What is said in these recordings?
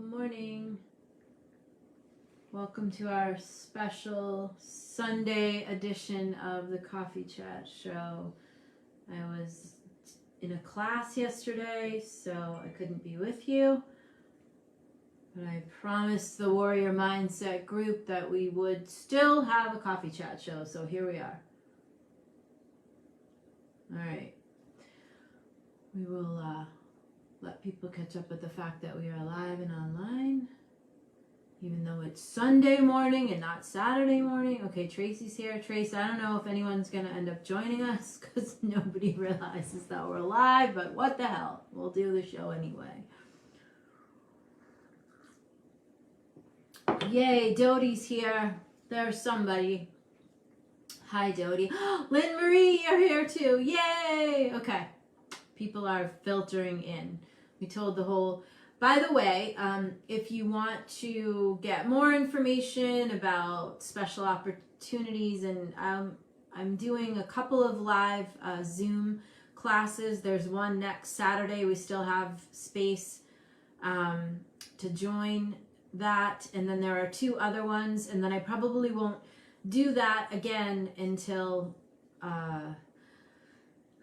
morning. Welcome to our special Sunday edition of the Coffee Chat Show. I was in a class yesterday, so I couldn't be with you. But I promised the Warrior Mindset group that we would still have a Coffee Chat Show, so here we are. All right. We will let people catch up with the fact that we are live and online, even though it's Sunday morning and not Saturday morning. Okay, Tracy's here. Trace, I don't know if anyone's going to end up joining us because nobody realizes that we're live, but what the hell? We'll do the show anyway. Yay, Dodie's here. There's somebody. Hi, Dodie. Lynn Marie, you're here too. Yay! Okay. People are filtering in. We told the whole, by the way, if you want to get more information about special opportunities, and I'm doing a couple of live Zoom classes. There's one next Saturday. We still have space to join that. And then there are two other ones. And then I probably won't do that again until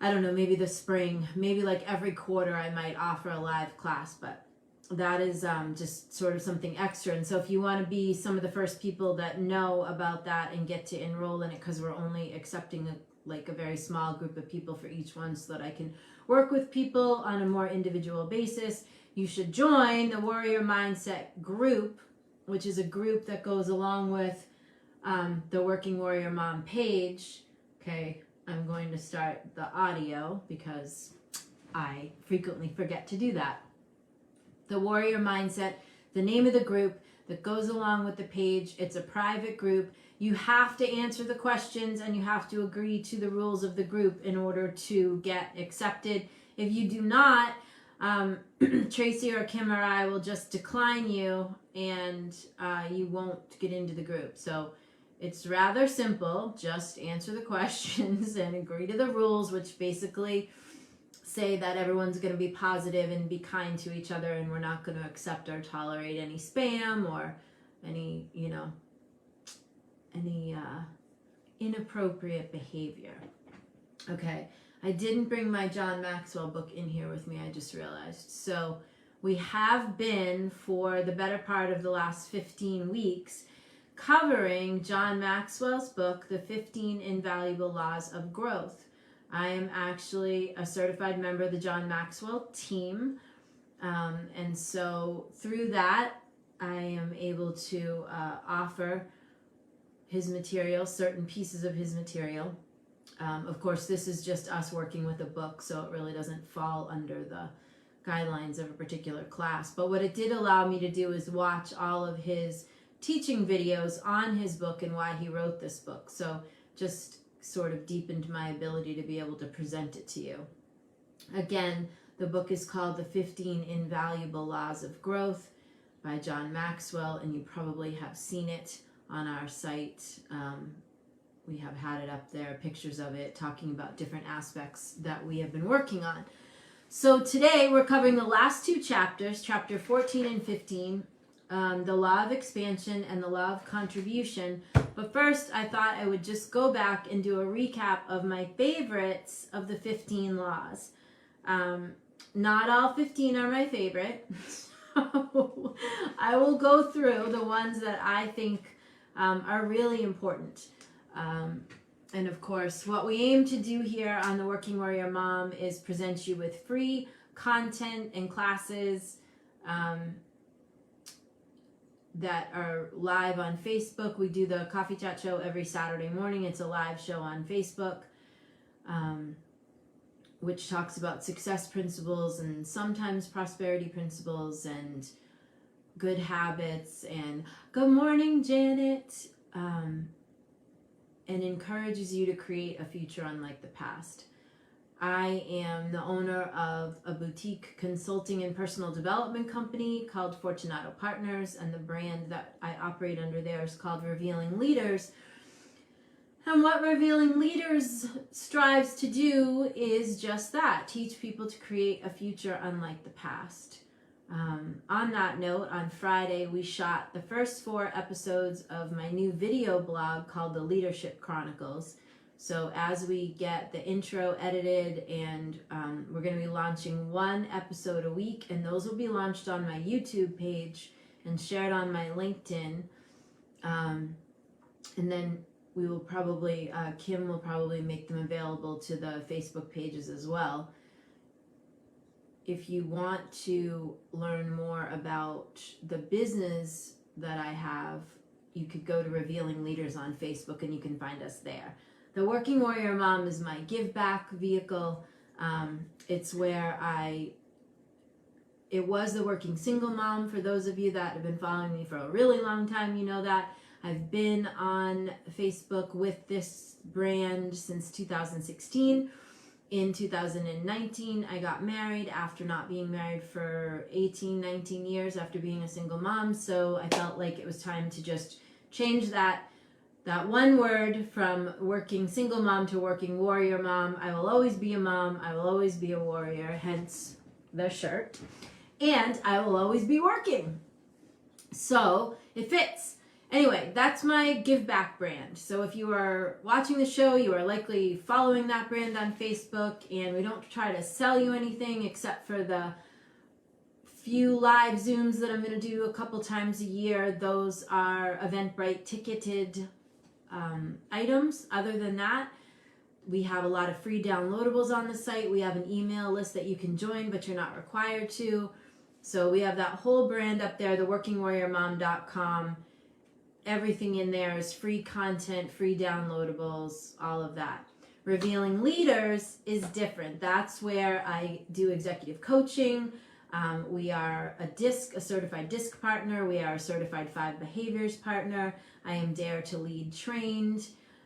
I don't know, maybe the spring, maybe like every quarter I might offer a live class, but that is just sort of something extra. And so if you want to be some of the first people that know about that and get to enroll in it, because we're only accepting a very small group of people for each one so that I can work with people on a more individual basis, you should join the Warrior Mindset group, which is a group that goes along with the Working Warrior Mom page. Okay. I'm going to start the audio because I frequently forget to do that. The Warrior Mindset, the name of the group that goes along with the page. It's a private group. You have to answer the questions and you have to agree to the rules of the group in order to get accepted. If you do not, Tracy or Kim or I will just decline you and you won't get into the group. So it's rather simple. Just answer the questions and agree to the rules, which basically say that everyone's going to be positive and be kind to each other, and we're not going to accept or tolerate any spam or any, inappropriate behavior. Okay, I didn't bring my John Maxwell book in here with me, I just realized. So we have been, for the better part of the last 15 weeks, covering John Maxwell's book, The 15 Invaluable Laws of Growth. I am actually a certified member of the John Maxwell team. And so through that, I am able to offer his material, certain pieces of his material. Of course, this is just us working with a book, so it really doesn't fall under the guidelines of a particular class. But what it did allow me to do is watch all of his teaching videos on his book and why he wrote this book. So just sort of deepened my ability to be able to present it to you. Again, the book is called The 15 Invaluable Laws of Growth by John Maxwell, and you probably have seen it on our site. We have had it up there, pictures of it, talking about different aspects that we have been working on. So today we're covering the last two chapters, chapter 14 and 15, the law of expansion and the law of contribution. But first, I thought I would just go back and do a recap of my favorites of the 15 laws. Not all 15 are my favorite. So I will go through the ones that I think are really important. And of course, what we aim to do here on the Working Warrior Mom is present you with free content and classes that are live on Facebook. We do the Coffee Chat Show every Saturday morning. It's a live show on Facebook, which talks about success principles and sometimes prosperity principles and good habits. And good morning, Janet. And encourages you to create a future unlike the past. I am the owner of a boutique consulting and personal development company called Fortunato Partners, and the brand that I operate under there is called Revealing Leaders. And what Revealing Leaders strives to do is just that, teach people to create a future unlike the past. On that note, on Friday, we shot the first 4 episodes of my new video blog called The Leadership Chronicles. So as we get the intro edited, and we're going to be launching 1 episode a week, and those will be launched on my YouTube page and shared on my LinkedIn. And then we will probably, Kim will probably make them available to the Facebook pages as well. If you want to learn more about the business that I have, you could go to Revealing Leaders on Facebook and you can find us there. The Working Warrior Mom is my give back vehicle. It's where it was the Working Single Mom. For those of you that have been following me for a really long time, you know that. I've been on Facebook with this brand since 2016. In 2019, I got married after not being married for 18, 19 years after being a single mom. So I felt like it was time to just change that one word from working single mom to working warrior mom. I will always be a mom. I will always be a warrior, hence the shirt. And I will always be working. So it fits. Anyway, that's my give back brand. So if you are watching the show, you are likely following that brand on Facebook, and we don't try to sell you anything except for the few live Zooms that I'm going to do a couple times a year. Those are Eventbrite ticketed items. Other than that, we have a lot of free downloadables on the site. We have an email list that you can join, but you're not required to. So we have that whole brand up there, theworkingwarriormom.com. Everything in there is free content, free downloadables, all of that. Revealing Leaders is different. That's where I do executive coaching. We are a certified DISC partner. We are a certified 5 behaviors partner. I am Dare to Lead trained.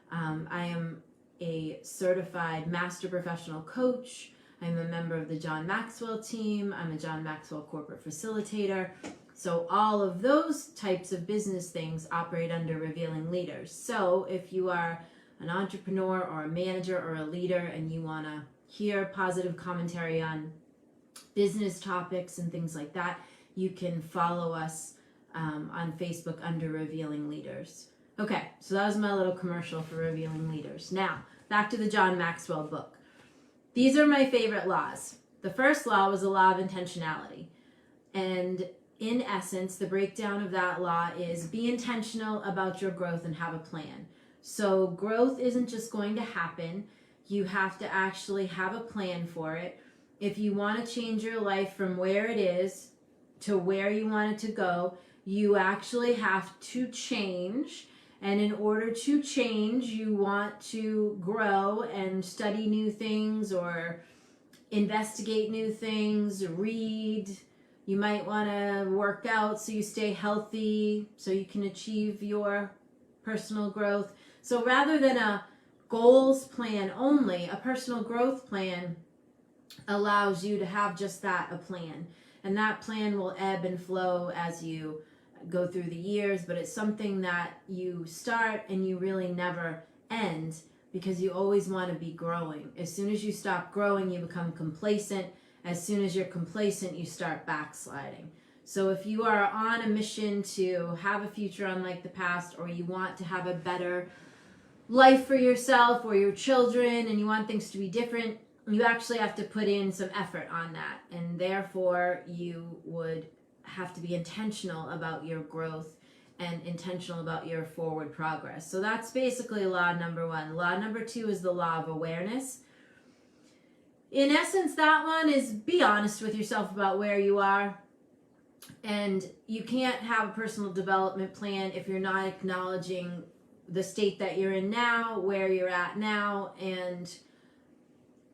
I am a certified master professional coach. I'm a member of the John Maxwell team. I'm a John Maxwell corporate facilitator. So all of those types of business things operate under Revealing Leaders. So if you are an entrepreneur or a manager or a leader and you want to hear positive commentary on business topics and things like that, you can follow us on Facebook under Revealing Leaders. Okay, so that was my little commercial for Revealing Leaders. Now, back to the John Maxwell book. These are my favorite laws. The first law was the law of intentionality. And in essence, the breakdown of that law is be intentional about your growth and have a plan. So growth isn't just going to happen. You have to actually have a plan for it. If you want to change your life from where it is to where you want it to go, you actually have to change. And in order to change, you want to grow and study new things or investigate new things, read. You might want to work out so you stay healthy, so you can achieve your personal growth. So rather than a goals plan only, a personal growth plan allows you to have just that, a plan. And that plan will ebb and flow as you go through the years, but it's something that you start and you really never end because you always want to be growing. As soon as you stop growing, you become complacent. As soon as you're complacent, you start backsliding. So if you are on a mission to have a future unlike the past, or you want to have a better life for yourself or your children, and you want things to be different, you actually have to put in some effort on that. And therefore, you would have to be intentional about your growth and intentional about your forward progress. So that's basically law number 1. Law number 2 is the law of awareness. In essence, that one is be honest with yourself about where you are. And you can't have a personal development plan if you're not acknowledging the state that you're in now, where you're at now, and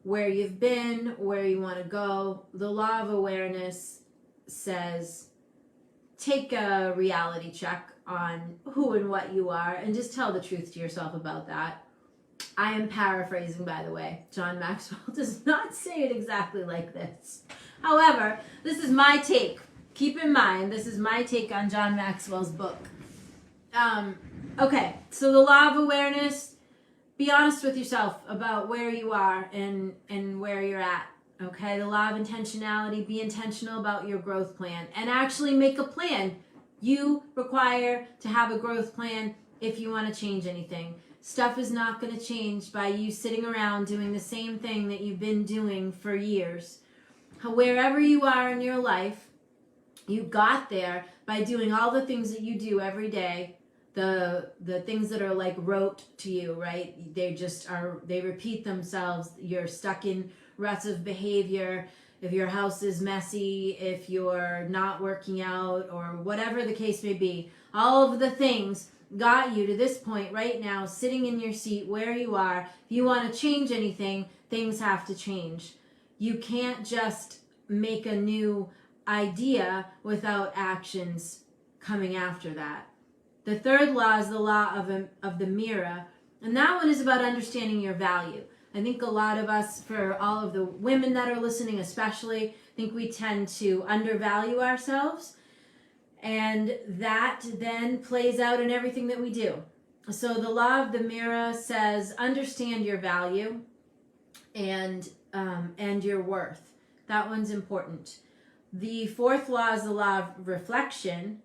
where you've been, where you want to go. The law of awareness says take a reality check on who and what you are and just tell the truth to yourself about that. I am paraphrasing, by the way. John Maxwell does not say it exactly like this. However, this is my take. Keep in mind, this is my take on John Maxwell's book. Okay, so the law of awareness, be honest with yourself about where you are and where you're at. Okay, the law of intentionality, be intentional about your growth plan and actually make a plan. You require to have a growth plan if you want to change anything. Stuff is not going to change by you sitting around doing the same thing that you've been doing for years. Wherever you are in your life, you got there by doing all the things that you do every day, the things that are like rote to you, right? They just are, they repeat themselves. You're stuck in ruts of behavior. If your house is messy, if you're not working out, or whatever the case may be, all of the things got you to this point right now, sitting in your seat where you are. If you want to change anything, things have to change. You can't just make a new idea without actions coming after that. The third law is the law of the mirror, and that one is about understanding your value. I think a lot of us, for all of the women that are listening especially, think we tend to undervalue ourselves, and that then plays out in everything that we do. So the law of the mirror says understand your value and your worth. That one's important. The fourth law is the law of reflection,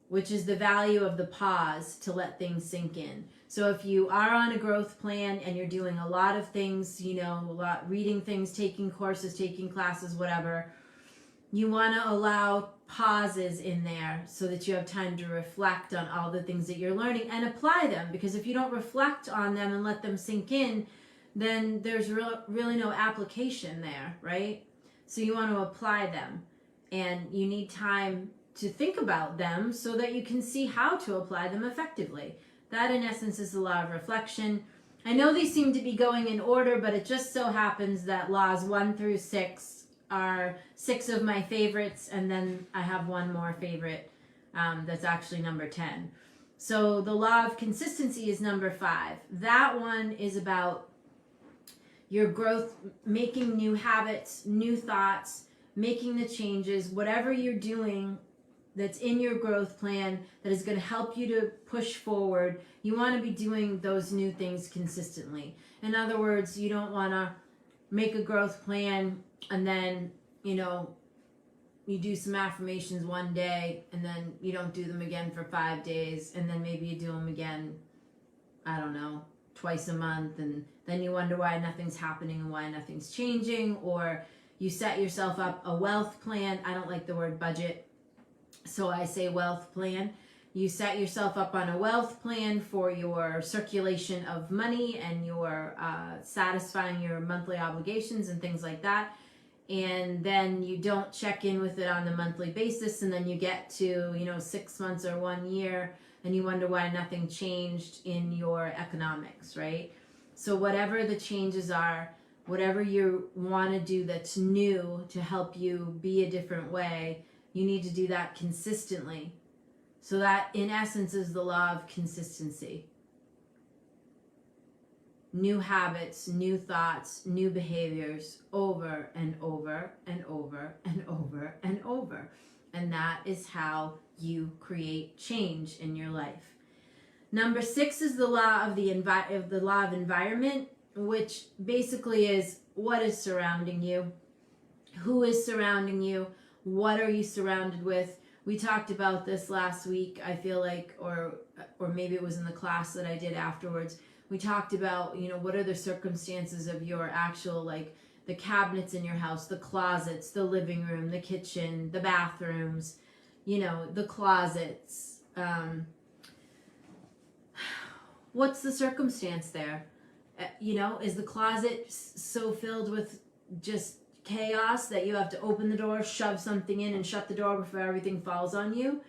which is the value of the pause to let things sink in. So if you are on a growth plan and you're doing a lot of things, reading things, taking courses, taking classes, whatever, you want to allow pauses in there so that you have time to reflect on all the things that you're learning and apply them. Because if you don't reflect on them and let them sink in, then there's really no application there, right? So you want to apply them, and you need time to think about them so that you can see how to apply them effectively. That, in essence, is the law of reflection. I know these seem to be going in order, but it just so happens that laws 1 through 6 are 6 of my favorites, and then I have one more favorite that's actually number 10. So the law of consistency is number 5. That one is about your growth, making new habits, new thoughts, making the changes, whatever you're doing that's in your growth plan that is going to help you to push forward. You want to be doing those new things consistently. In other words, you don't want to make a growth plan and then, you do some affirmations one day and then you don't do them again for 5 days, and then maybe you do them again, I don't know, twice a month, and then you wonder why nothing's happening and why nothing's changing. Or you set yourself up a wealth plan. I don't like the word budget, so I say wealth plan. You set yourself up on a wealth plan for your circulation of money and your satisfying your monthly obligations and things like that. And then you don't check in with it on a monthly basis, and then you get to 6 months or 1 year and you wonder why nothing changed in your economics, right? So whatever the changes are, whatever you want to do that's new to help you be a different way, you need to do that consistently. So that, in essence, is the law of consistency. New habits, new thoughts, new behaviors over and over and over and over and over. And that is how you create change in your life. Number 6 is the law of the law of environment, which basically is what is surrounding you, who is surrounding you, what are you surrounded with. We talked about this last week, I feel like, or maybe it was in the class that I did afterwards. We talked about, what are the circumstances of your actual, like, the cabinets in your house, the closets, the living room, the kitchen, the bathrooms, the closets. What's the circumstance there? Is the closet so filled with just chaos that you have to open the door, shove something in, and shut the door before everything falls on you?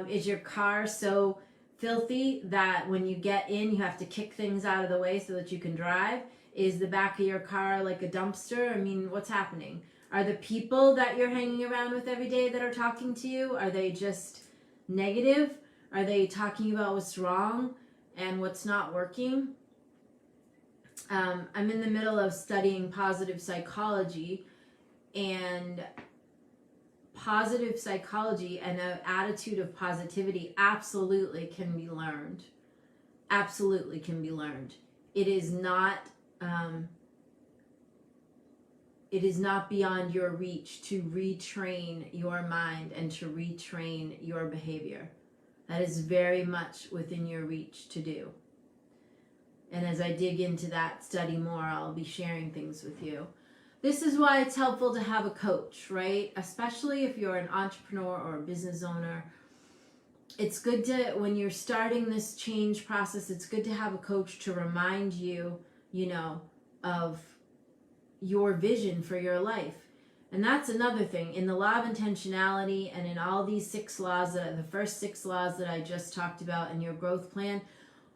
Is your car so filthy that when you get in, you have to kick things out of the way so that you can drive? Is the back of your car like a dumpster? I mean, what's happening? Are the people that you're hanging around with every day that are talking to you, are they just negative? Are they talking about what's wrong and what's not working? I'm in the middle of studying positive psychology, and positive psychology and an attitude of positivity absolutely can be learned. Absolutely can be learned. It is not it is not beyond your reach to retrain your mind and to retrain your behavior. That is very much within your reach to do. And as I dig into that study more, I'll be sharing things with you. This is why it's helpful to have a coach, right? Especially if you're an entrepreneur or a business owner. It's good to, when you're starting this change process, it's good to have a coach to remind you, of your vision for your life. And that's another thing. In the law of intentionality and in all these 6 laws, the first 6 laws that I just talked about in your growth plan,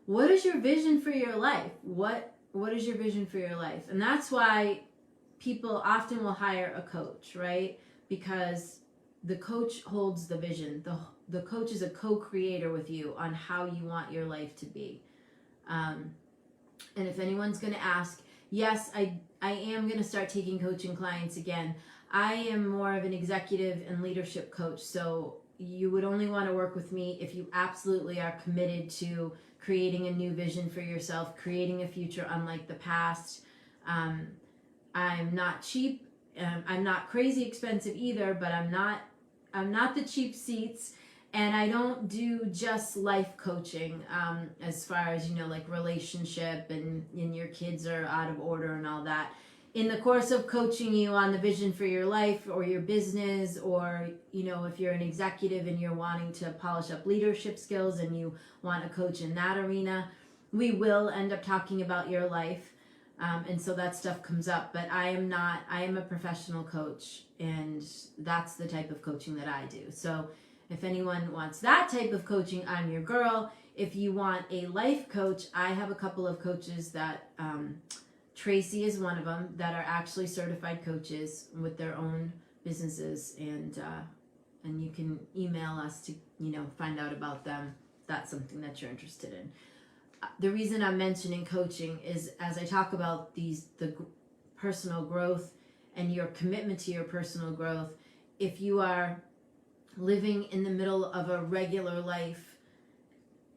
what is your vision for your life? What is your vision for your life? And that's why people often will hire a coach, right? Because the coach holds the vision. The coach is a co-creator with you on how you want your life to be. And if anyone's going to ask, yes, I am going to start taking coaching clients again. I am more of an executive and leadership coach, so you would only want to work with me if you absolutely are committed to creating a new vision for yourself, creating a future unlike the past. I'm not cheap. I'm not crazy expensive either, but I'm not the cheap seats. And I don't do just life coaching as far as, like relationship and your kids are out of order and all that. In the course of coaching you on the vision for your life or your business, or, if you're an executive and you're wanting to polish up leadership skills and you want a coach in that arena, we will end up talking about your life. And so that stuff comes up, but I am a professional coach, and that's the type of coaching that I do. So if anyone wants that type of coaching, I'm your girl. If you want a life coach, I have a couple of coaches that, Tracy is one of them, that are actually certified coaches with their own businesses, and you can email us to, find out about them. That's something that you're interested in. The reason I'm mentioning coaching is as I talk about the personal growth and your commitment to your personal growth, if you are living in the middle of a regular life,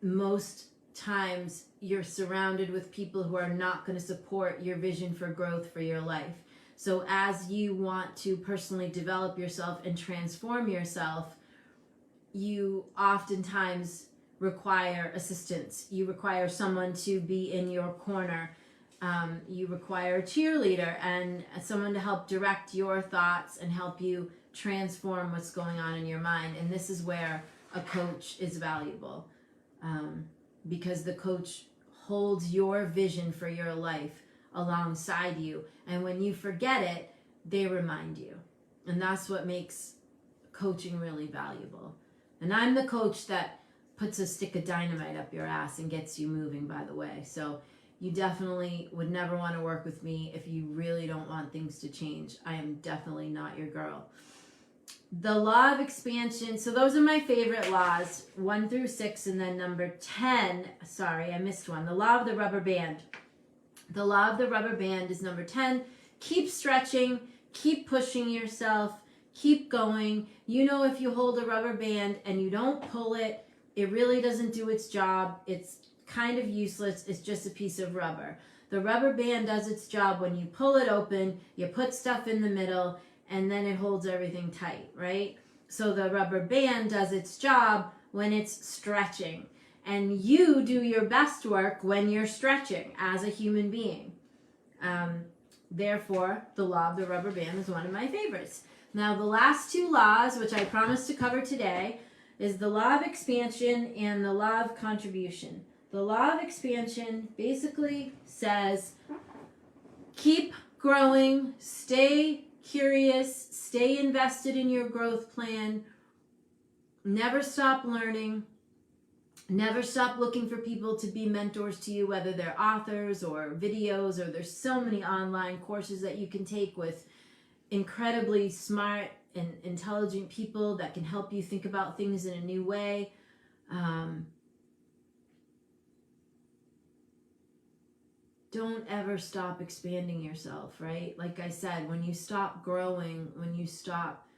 most times you're surrounded with people who are not going to support your vision for growth for your life. So as you want to personally develop yourself and transform yourself, you oftentimes require assistance. You require someone to be in your corner. You require a cheerleader and someone to help direct your thoughts and help you transform what's going on in your mind. And this is where a coach is valuable, because the coach holds your vision for your life alongside you. And when you forget it, they remind you. And that's what makes coaching really valuable. And I'm the coach that puts a stick of dynamite up your ass and gets you moving, by the way. So you definitely would never want to work with me if you really don't want things to change. I am definitely not your girl. The law of expansion. So those are my favorite laws, 1 through 6, and then number 10. Sorry, I missed one. The law of the rubber band. The law of the rubber band is number 10. Keep stretching, keep pushing yourself, keep going. If you hold a rubber band and you don't pull it, it really doesn't do its job. It's kind of useless. It's just a piece of rubber. The rubber band does its job when you pull it open, you put stuff in the middle, and then it holds everything tight, right? So the rubber band does its job when it's stretching. And you do your best work when you're stretching as a human being. Therefore, the law of the rubber band is one of my favorites. Now, the last 2 laws, which I promised to cover today, is the law of expansion and the law of contribution. The law of expansion basically says, keep growing, stay curious, stay invested in your growth plan, never stop learning, never stop looking for people to be mentors to you, whether they're authors or videos, or there's so many online courses that you can take with incredibly smart and intelligent people that can help you think about things in a new way. Don't ever stop expanding yourself, right? Like I said, when you stop growing, when you stop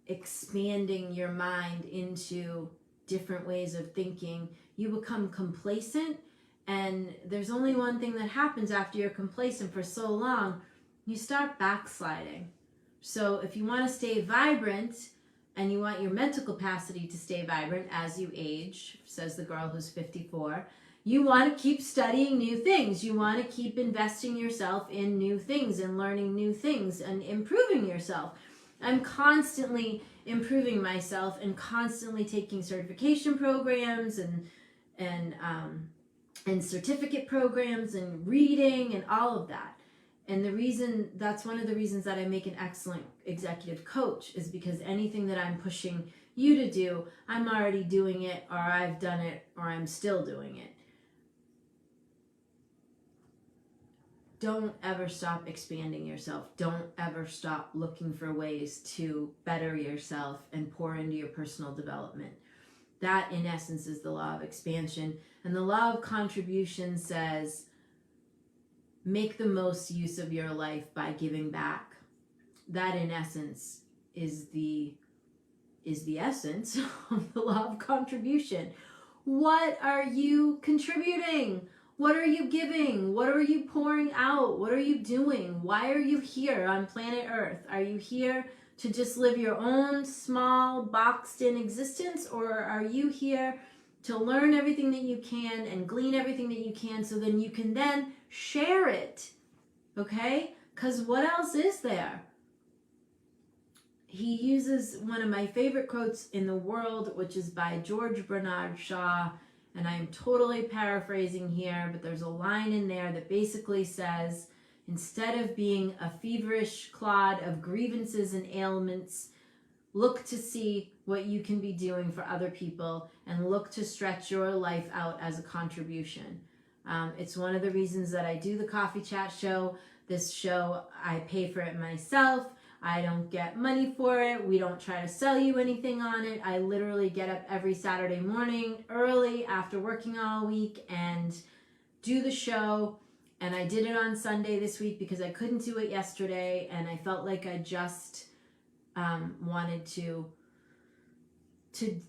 expanding your mind into different ways of thinking, you become complacent. And there's only one thing that happens after you're complacent for so long. you start backsliding. So if you want to stay vibrant and you want your mental capacity to stay vibrant as you age, says the girl who's 54, you want to keep studying new things. You want to keep investing yourself in new things and learning new things and improving yourself. I'm constantly improving myself and constantly taking certification programs and certificate programs and reading and all of that. And that's one of the reasons that I make an excellent executive coach, is because anything that I'm pushing you to do, I'm already doing it, or I've done it, or I'm still doing it. Don't ever stop expanding yourself. Don't ever stop looking for ways to better yourself and pour into your personal development. That, in essence, is the law of expansion. And the law of contribution says, make the most use of your life by giving back. That, in essence, is the essence of the law of contribution. What are you contributing? What are you giving? What are you pouring out? What are you doing? Why are you here on planet Earth? Are you here to just live your own small, boxed-in existence, or are you here to learn everything that you can and glean everything that you can so then you can then share it? Okay? Because what else is there? He uses one of my favorite quotes in the world, which is by George Bernard Shaw, and I'm totally paraphrasing here, but there's a line in there that basically says, instead of being a feverish clod of grievances and ailments, look to see what you can be doing for other people and look to stretch your life out as a contribution. It's one of the reasons that I do the Coffee Chat show. This show, I pay for it myself. I don't get money for it. We don't try to sell you anything on it. I literally get up every Saturday morning early after working all week and do the show. And I did it on Sunday this week because I couldn't do it yesterday. And I felt like I just wanted to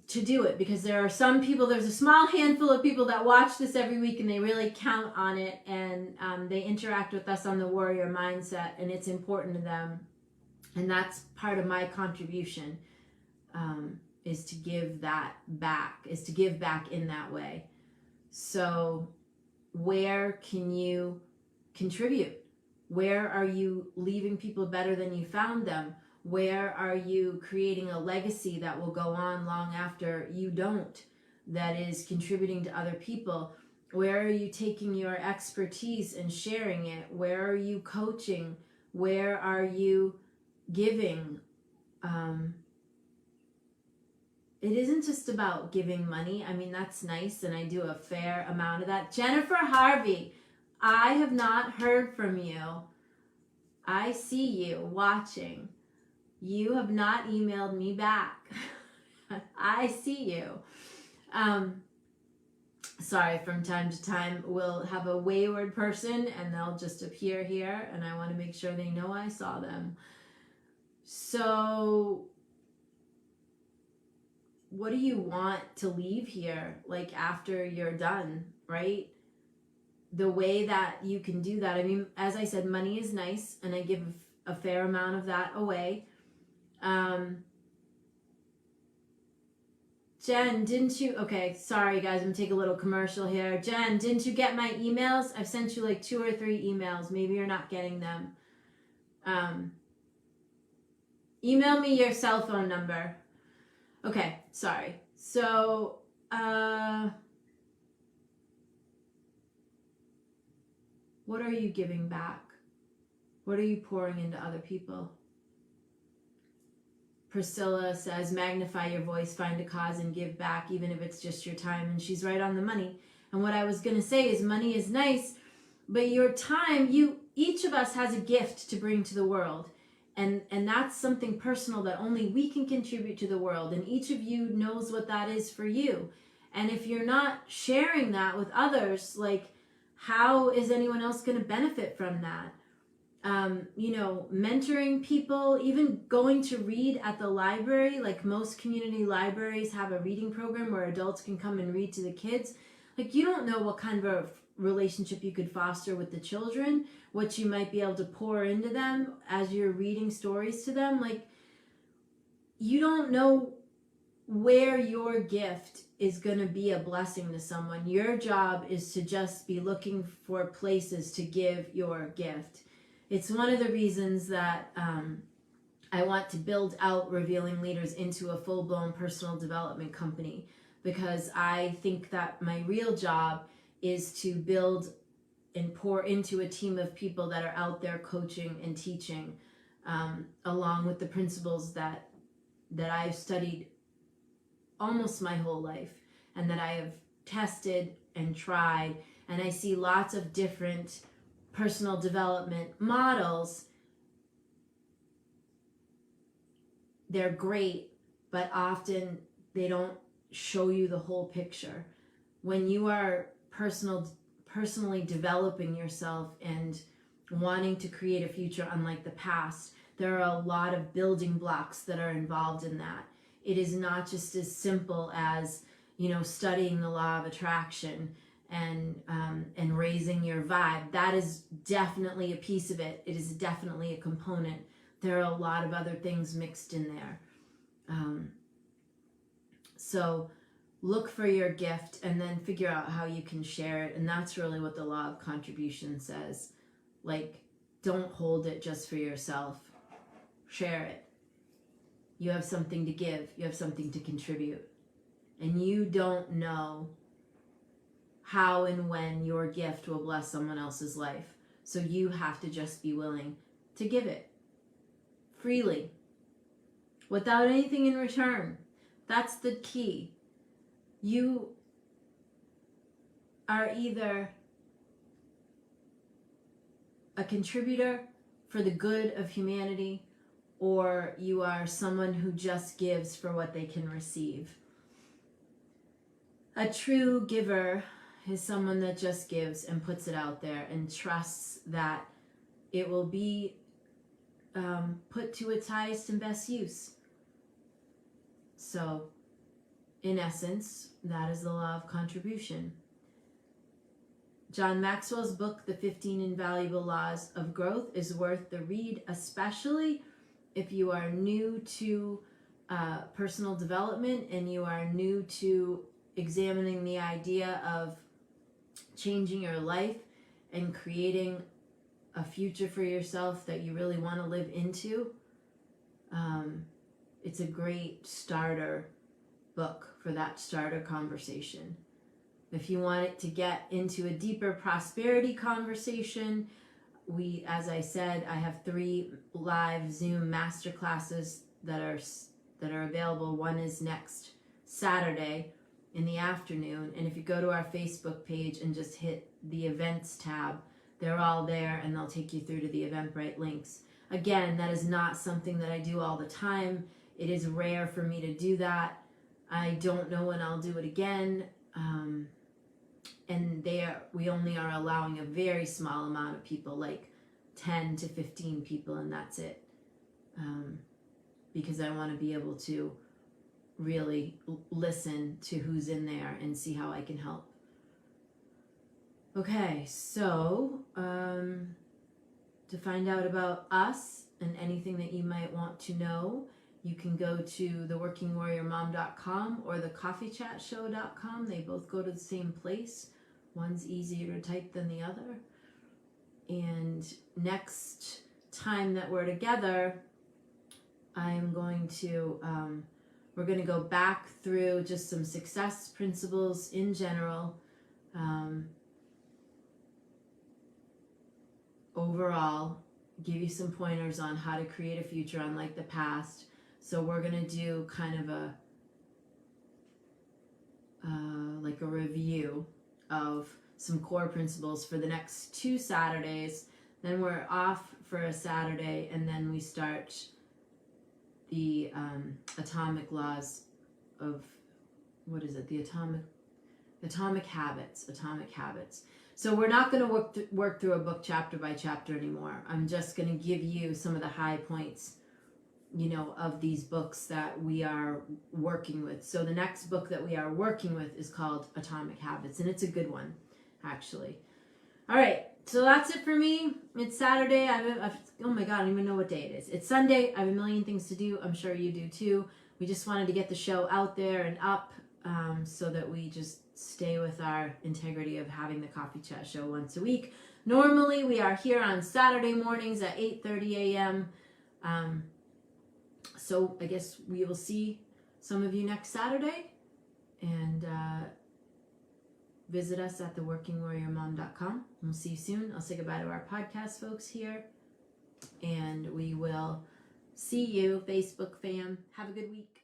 do it, because there are some people, there's a small handful of people that watch this every week and they really count on it, and they interact with us on the warrior mindset, and it's important to them. And that's part of my contribution, is to give that back, is to give back in that way. So where can you contribute? Where are you leaving people better than you found them? Where are you creating a legacy that will go on long after you don't, that is contributing to other people? Where are you taking your expertise and sharing it? Where are you coaching? Where are you giving? It isn't just about giving money. I mean, that's nice, and I do a fair amount of that. Jennifer Harvey, I have not heard from you. I see you watching. You have not emailed me back. I see you. Sorry, from time to time we'll have a wayward person and they'll just appear here, and I want to make sure they know I saw them. So what do you want to leave here, like after you're done, right? The way that you can do that, I mean, as I said, money is nice, and I give a fair amount of that away. Jen, didn't you, okay, sorry guys, I'm gonna take a little commercial here. Jen, didn't you get my emails? I've sent you like 2 or 3 emails. Maybe you're not getting them. Email me your cell phone number. Okay, sorry. So, what are you giving back? What are you pouring into other people? Priscilla says, magnify your voice, find a cause, and give back, even if it's just your time. And she's right on the money. And what I was going to say is, money is nice, but your time, each of us has a gift to bring to the world. And that's something personal that only we can contribute to the world. And each of you knows what that is for you. And if you're not sharing that with others, like, how is anyone else going to benefit from that? Mentoring people, even going to read at the library, like most community libraries have a reading program where adults can come and read to the kids. Like, you don't know what kind of relationship you could foster with the children, what you might be able to pour into them as you're reading stories to them. Like, you don't know where your gift is going to be a blessing to someone. Your job is to just be looking for places to give your gift. It's one of the reasons that I want to build out Revealing Leaders into a full-blown personal development company, because I think that my real job is to build and pour into a team of people that are out there coaching and teaching, along with the principles that I've studied almost my whole life and that I have tested and tried. And I see lots of different personal development models. They're great, but often they don't show you the whole picture. When you are personally developing yourself and wanting to create a future unlike the past, there are a lot of building blocks that are involved in that. It is not just as simple as, studying the law of attraction and raising your vibe. That is definitely a piece of it. It is definitely a component. There are a lot of other things mixed in there. So look for your gift and then figure out how you can share it. And that's really what the law of contribution says. Like, don't hold it just for yourself. Share it. You have something to give. You have something to contribute. And you don't know how and when your gift will bless someone else's life. So you have to just be willing to give it freely, without anything in return. That's the key. You are either a contributor for the good of humanity, or you are someone who just gives for what they can receive. A true giver is someone that just gives and puts it out there and trusts that it will be put to its highest and best use. So, in essence, that is the law of contribution. John Maxwell's book, The 15 Invaluable Laws of Growth, is worth the read, especially if you are new to personal development and you are new to examining the idea of changing your life and creating a future for yourself that you really want to live into. It's a great starter book for that starter conversation. If you want it to get into a deeper prosperity conversation, as I said, I have 3 live Zoom masterclasses that are available. One is next Saturday in the afternoon, and if you go to our Facebook page and just hit the events tab, they're all there and they'll take you through to the Eventbrite links. Again, that is not something that I do all the time. It is rare for me to do that. I don't know when I'll do it again. And we only are allowing a very small amount of people, like 10 to 15 people, and that's it. Because I want to be able to really listen to who's in there and see how I can help. Okay, so to find out about us and anything that you might want to know, you can go to theworkingwarriormom.com or thecoffeechatshow.com. They both go to the same place. One's easier to type than the other. And next time that we're together, I'm going to, we're going to go back through just some success principles in general. Overall, give you some pointers on how to create a future unlike the past. So we're going to do kind of a like a review of some core principles for the next 2 Saturdays. Then we're off for a Saturday, and then we start the atomic laws of, what is it? The atomic habits. So we're not going to work through a book chapter by chapter anymore. I'm just going to give you some of the high points, of these books that we are working with. So the next book that we are working with is called Atomic Habits, and it's a good one, actually. All right. So that's it for me. It's Saturday. Oh my God, I don't even know what day it is. It's Sunday. I have a million things to do. I'm sure you do too. We just wanted to get the show out there and up so that we just stay with our integrity of having the Coffee Chat show once a week. Normally, we are here on Saturday mornings at 8:30 a.m. So I guess we will see some of you next Saturday. And visit us at theworkingwarriormom.com. We'll see you soon. I'll say goodbye to our podcast folks here. And we will see you, Facebook fam. Have a good week.